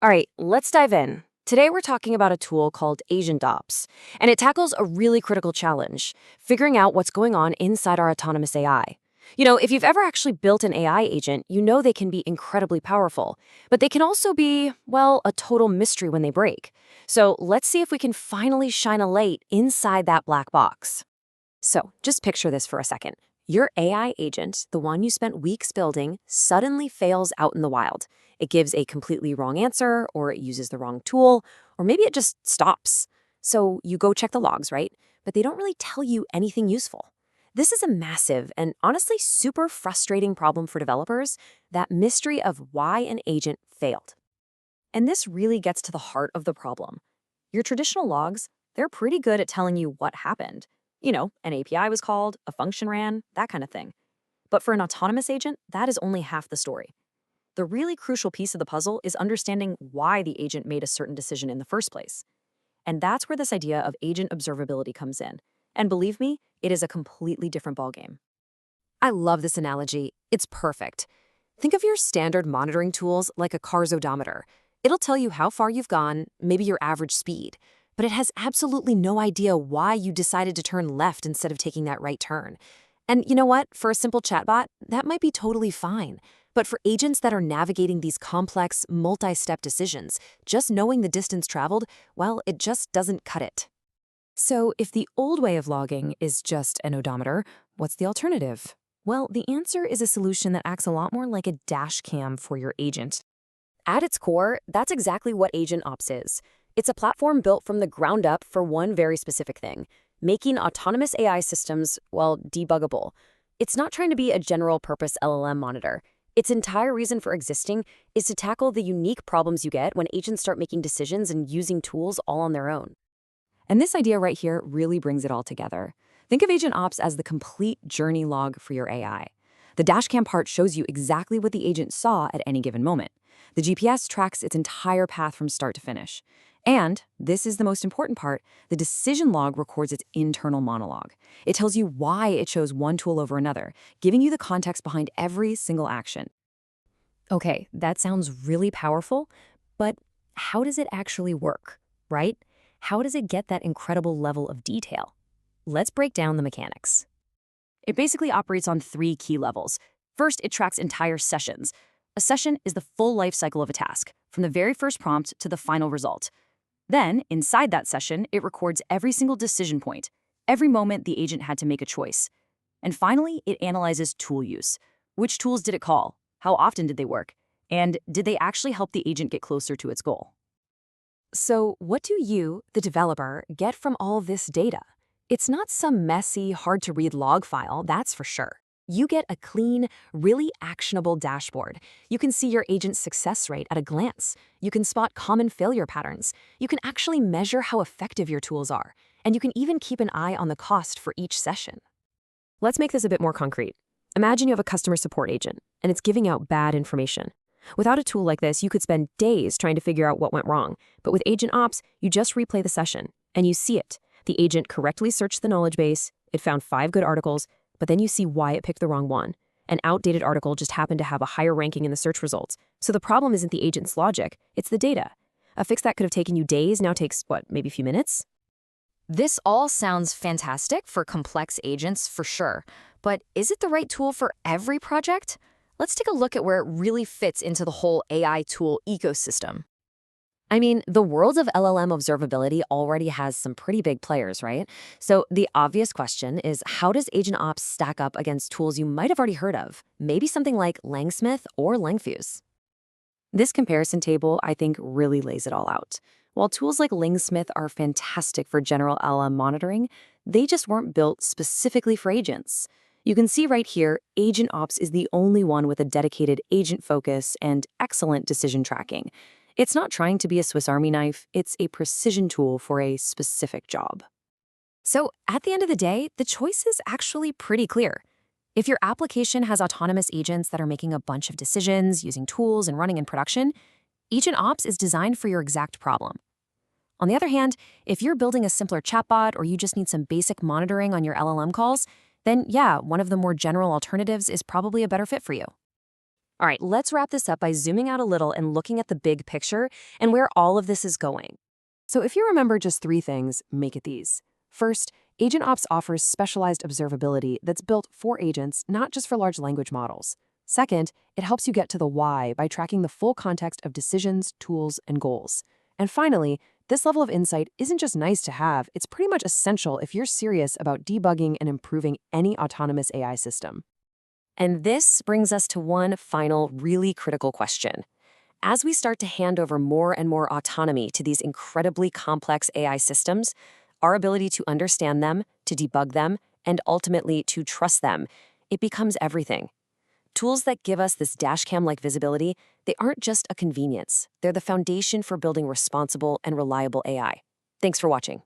All right, let's dive in. Today, we're talking about a tool called AgentOps, and it tackles a really critical challenge, figuring out what's going on inside our autonomous AI. If you've ever actually built an AI agent, you know they can be incredibly powerful, but they can also be, well, a total mystery when they break. So let's see if we can finally shine a light inside that black box. So just picture this for a second. Your AI agent, the one you spent weeks building, suddenly fails out in the wild. It gives a completely wrong answer, or it uses the wrong tool, or maybe it just stops. So you go check the logs, right? But they don't really tell you anything useful. This is a massive and honestly super frustrating problem for developers, that mystery of why an agent failed. And this really gets to the heart of the problem. Your traditional logs, they're pretty good at telling you what happened. An API was called, a function ran, that kind of thing. But for an autonomous agent, that is only half the story. The really crucial piece of the puzzle is understanding why the agent made a certain decision in the first place. And that's where this idea of agent observability comes in. And believe me, it is a completely different ballgame. I love this analogy. It's perfect. Think of your standard monitoring tools like a car's odometer. It'll tell you how far you've gone, maybe your average speed, but it has absolutely no idea why you decided to turn left instead of taking that right turn. And you know what? For a simple chatbot, that might be totally fine. But for agents that are navigating these complex, multi-step decisions, just knowing the distance traveled, well, it just doesn't cut it. So if the old way of logging is just an odometer, what's the alternative? Well, the answer is a solution that acts a lot more like a dash cam for your agent. At its core, that's exactly what AgentOps is. It's a platform built from the ground up for one very specific thing: making autonomous AI systems, well, debuggable. It's not trying to be a general-purpose LLM monitor. Its entire reason for existing is to tackle the unique problems you get when agents start making decisions and using tools all on their own. And this idea right here really brings it all together. Think of AgentOps as the complete journey log for your AI. The dashcam part shows you exactly what the agent saw at any given moment. The GPS tracks its entire path from start to finish. And, this is the most important part, the decision log records its internal monologue. It tells you why it chose one tool over another, giving you the context behind every single action. Okay, that sounds really powerful, but how does it actually work, right? How does it get that incredible level of detail? Let's break down the mechanics. It basically operates on three key levels. First, it tracks entire sessions. A session is the full life cycle of a task, from the very first prompt to the final result. Then, inside that session, it records every single decision point, every moment the agent had to make a choice. And finally, it analyzes tool use. Which tools did it call? How often did they work? And did they actually help the agent get closer to its goal? So, what do you, the developer, get from all this data? It's not some messy, hard-to-read log file, that's for sure. You get a clean, really actionable dashboard. You can see your agent's success rate at a glance. You can spot common failure patterns. You can actually measure how effective your tools are. And you can even keep an eye on the cost for each session. Let's make this a bit more concrete. Imagine you have a customer support agent, and it's giving out bad information. Without a tool like this, you could spend days trying to figure out what went wrong. But with AgentOps, you just replay the session, and you see it. The agent correctly searched the knowledge base, it found 5 good articles, but then you see why it picked the wrong one. An outdated article just happened to have a higher ranking in the search results. So the problem isn't the agent's logic, it's the data. A fix that could have taken you days now takes, maybe a few minutes? This all sounds fantastic for complex agents for sure, but is it the right tool for every project? Let's take a look at where it really fits into the whole AI tool ecosystem. I mean, the world of LLM observability already has some pretty big players, right? So the obvious question is, how does AgentOps stack up against tools you might have already heard of? Maybe something like LangSmith or LangFuse. This comparison table, I think, really lays it all out. While tools like LangSmith are fantastic for general LLM monitoring, they just weren't built specifically for agents. You can see right here, AgentOps is the only one with a dedicated agent focus and excellent decision tracking. It's not trying to be a Swiss Army knife, it's a precision tool for a specific job. So at the end of the day, the choice is actually pretty clear. If your application has autonomous agents that are making a bunch of decisions, using tools, and running in production, AgentOps is designed for your exact problem. On the other hand, if you're building a simpler chatbot or you just need some basic monitoring on your LLM calls, then yeah, one of the more general alternatives is probably a better fit for you. All right, let's wrap this up by zooming out a little and looking at the big picture and where all of this is going. So if you remember just 3 things, make it these. First, AgentOps offers specialized observability that's built for agents, not just for large language models. Second, it helps you get to the why by tracking the full context of decisions, tools, and goals. And finally, this level of insight isn't just nice to have, it's pretty much essential if you're serious about debugging and improving any autonomous AI system. And this brings us to one final, really critical question. As we start to hand over more and more autonomy to these incredibly complex AI systems, our ability to understand them, to debug them, and ultimately to trust them, it becomes everything. Tools that give us this dashcam-like visibility, they aren't just a convenience. They're the foundation for building responsible and reliable AI. Thanks for watching.